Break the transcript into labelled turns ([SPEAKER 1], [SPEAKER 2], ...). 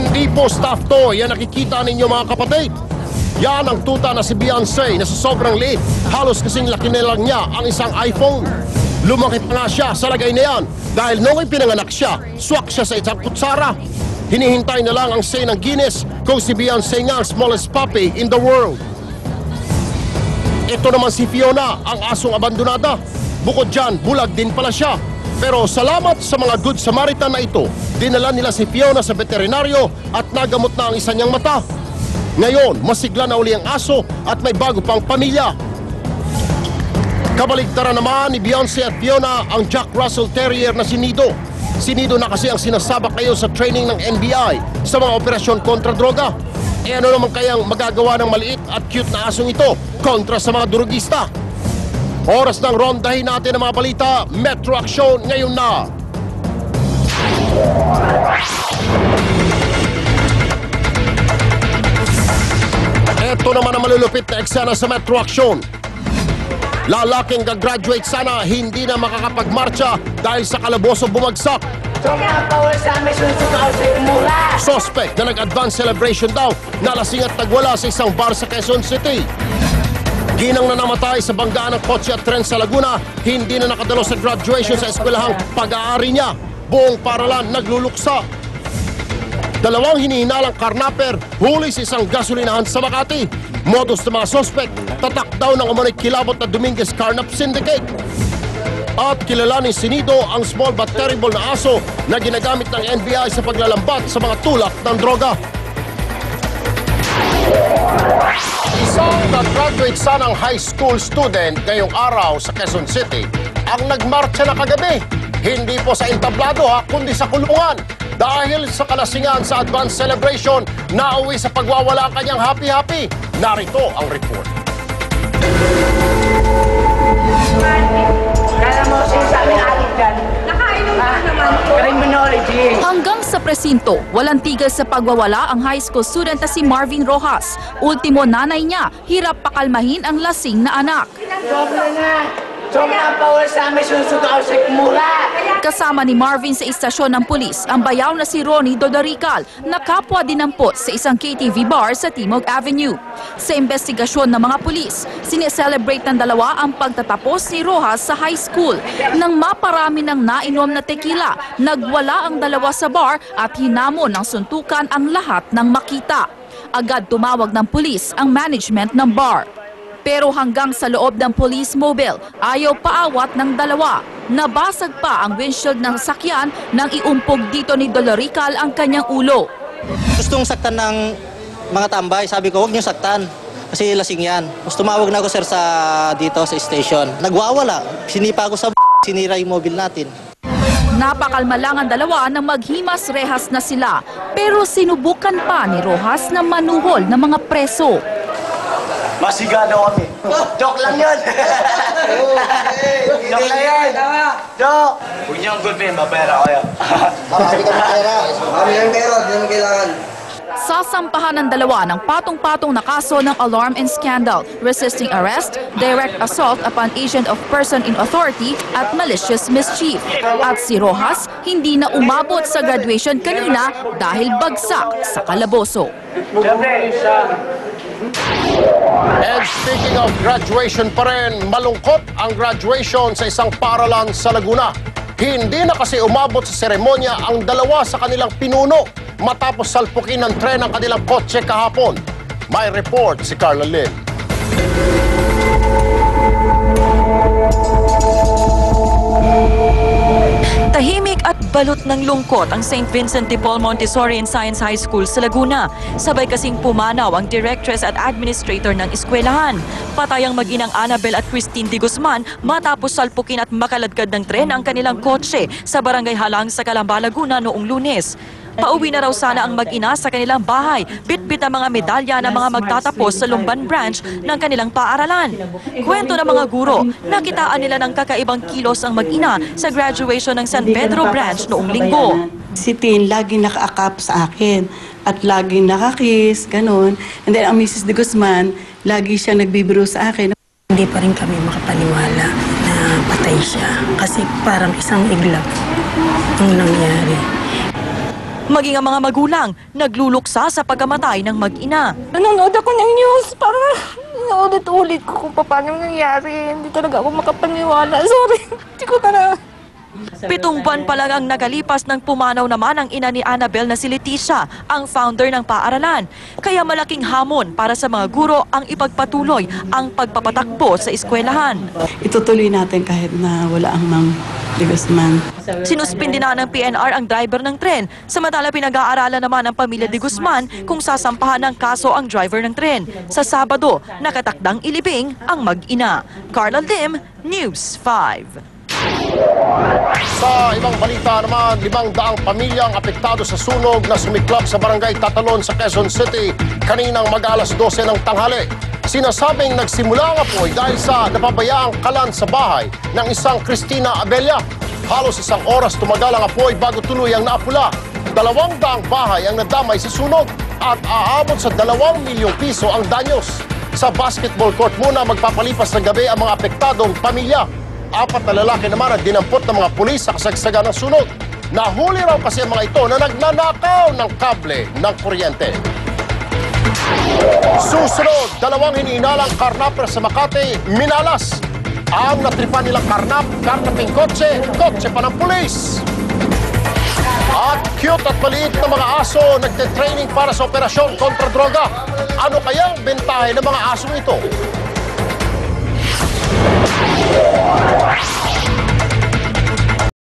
[SPEAKER 1] Hindi po staff toy yan nakikita ninyo mga kapatid. Yan ang tuta na si Beyonce na sa sobrang liit. Halos kasing laki na lang niya ang isang iPhone. Lumaki pa nga siya sa lagay na yan dahil nung ipinanganak siya, swak siya sa isang kutsara. Hinihintay na lang ang say ng Guinness kung si Beyonce nga ang smallest puppy in the world. Ito naman si Fiona, ang asong abandonada. Bukod dyan, bulag din pala siya. Pero salamat sa mga good Samaritan na ito, dinala nila si Fiona sa veterinaryo at nagamot na ang isa niyang mata. Ngayon, masigla na uli ang aso at may bago pang pamilya. Kabaligtaran naman ni Beyonce at Fiona ang Jack Russell Terrier na si Nido. Si Nido na kasi ang sinasabak kayo sa training ng NBI sa mga operasyon kontra droga. E ano naman kayang magagawa ng maliit at cute na asong ito kontra sa mga durugista? Oras ng rondahin natin ang mga balita. Metro Action ngayon na. Ito naman ang malulupit na eksena sa Metro Action. Lalaking gagraduate sana, hindi na makakapagmarcha dahil sa kalaboso bumagsak. Suspect na nag-advance celebration daw, nalasing at nagwala sa isang bar sa Quezon City. Ginang na namatay sa banggaan ng kotse at tren sa Laguna, hindi na nakadalo sa graduation sa eskwelahang pag-aari niya. Buong paralan nagluluksa. Dalawang hinihinalang karnaper, huli sa isang gasolinahan sa Makati. Modus ng mga suspect, tatak daw ng umano'y kilabot na Dominguez Carnap Syndicate. At kilalanin si Nido ang small but terrible na aso na ginagamit ng NBI sa paglalambat sa mga tulak ng droga. Isang nag-graduate sanang high school student ngayong araw sa Quezon City ang nagmarcha na kagabi. Hindi po sa entablado kundi sa kulungan. Dahil sa kalasingan sa advance celebration, nauwi sa pagwawala ang kanyang happy-happy. Narito ang report.
[SPEAKER 2] Kala mo sa aming alit dyan. Nakainom ka naman po. Criminology.
[SPEAKER 3] Hanggang sa presinto, walang tigil sa pagwawala ang high school student na si Marvin Rojas. Ultimo nanay niya, hirap pakalmahin ang lasing na anak.
[SPEAKER 2] Sobra na. Sobra pa wala sa amin susugaw sa kumura.
[SPEAKER 3] Kasama ni Marvin sa istasyon ng pulis ang bayaw na si Ronnie Dodorical na kapwa dinampot sa isang KTV bar sa Timog Avenue. Sa investigasyon ng mga pulis, sineselebrate ng dalawa ang pagtatapos ni Rojas sa high school. Nang maparami ng nainom na tequila, nagwala ang dalawa sa bar at hinamon ng suntukan ang lahat ng makita. Agad tumawag ng pulis ang management ng bar. Pero hanggang sa loob ng police mobile, ayaw paawat ng dalawa. Nabasag pa ang windshield ng sakyan nang iumpog dito ni Dolorical ang kanyang ulo.
[SPEAKER 4] Gustong saktan ng mga tambay. Sabi ko, huwag niyo saktan. Kasi lasing yan. Gusto tumawag na ako sir dito sa station. Nagwawala. Sinipa ko sa sinira yung mobile natin.
[SPEAKER 3] Napakalma lang ang dalawa nang maghimas rehas na sila. Pero sinubukan pa ni Rojas na manuhol ng mga preso.
[SPEAKER 5] Masigado kami. Joke lang yun. Joke lang yun. Joke. Huwag niyong gulpin, mapera kayo.
[SPEAKER 6] Hindi ka mapera. Kami lang pera, hindi naman kailangan.
[SPEAKER 3] Sasampahan ng dalawa ng patong-patong na kaso ng alarm and scandal, resisting arrest, direct assault upon agent of person in authority at malicious mischief. At si Rojas hindi na umabot sa graduation kanina dahil bagsak sa kalaboso.
[SPEAKER 1] And speaking of graduation pa rin, malungkot ang graduation sa isang paaralan sa Laguna. Hindi na kasi umabot sa seremonya ang dalawa sa kanilang pinuno matapos salpukin ng tren ang kanilang kotse kahapon. May report si Carla Lynn.
[SPEAKER 7] Tahimik at balot ng lungkot ang St. Vincent de Paul Montessori and Science High School sa Laguna. Sabay kasing pumanaw ang directress at administrator ng eskwelahan. Patay ang mag-inang Annabel at Christine de Guzman matapos salpukin at makaladkad ng tren ang kanilang kotse sa barangay Halang sa Calamba, Laguna noong Lunes. Pauwi na raw sana ang mag-ina sa kanilang bahay, bitbit ang mga medalya ng mga magtatapos sa Lumban branch ng kanilang paaralan. Kwento ng mga guro, nakitaan nila ng kakaibang kilos ang mag-ina sa graduation ng San Pedro branch noong linggo.
[SPEAKER 8] Si Tin lagi nakaakap sa akin at lagi nakakiss, ganun. And then ang Mrs. de Guzman, lagi siya nagbibiro sa akin.
[SPEAKER 9] Hindi pa rin kami makapaniwala na patay siya kasi parang isang iglap ang nangyari.
[SPEAKER 7] Maging ang mga magulang, nagluluksa sa pagkamatay ng mag-ina.
[SPEAKER 2] Nanonood ako ng news para inuulit-ulit ko kung paano nangyari. Hindi talaga ako makapaniwala. Sorry, hindi ko talaga.
[SPEAKER 7] 7 buwan pa lang ang nakalipas nang pumanaw naman ang ina ni Annabel na si Leticia, ang founder ng paaralan. Kaya malaking hamon para sa mga guro ang ipagpatuloy ang pagpapatakbo sa eskwelahan.
[SPEAKER 8] Itutuloy natin kahit na wala ang Ma'am de Guzman.
[SPEAKER 7] Sinuspindi na ng PNR ang driver ng tren, samantala pinag-aaralan naman ng pamilya de Guzman kung sasampahan ng kaso ang driver ng tren. Sa Sabado, nakatakdang ilibing ang mag-ina. Carla Lim, News 5.
[SPEAKER 1] Sa ibang balita naman, 500 pamilya ang apektado sa sunog na sumiklab sa barangay Tatalon sa Quezon City kaninang mag-alas 12 ng tanghali. Sinasabing nagsimula ang apoy dahil sa napabayaang kalan sa bahay ng isang Cristina Abella. Halos 1 oras tumagal ang apoy bago tuluyang naapula. 200 bahay ang nadamay sa sunog at aabot sa 2 milyong piso ang danyos. Sa basketball court muna magpapalipas ng gabi ang mga apektadong pamilya. 4 na lalaki naman ang dinampot ng mga pulis sa kasagsagan ng sunog. Nahuli raw kasi ang mga ito na nagnanakaw ng kable ng kuryente. Susunod, 2 hinihinalang karnapper sa Makati, minalas. Ang natripan nilang karnaping kotse pa ng pulis. At cute at maliit na mga aso nagte-training para sa operasyon kontra droga. Ano kayang bentahe ng mga asong ito?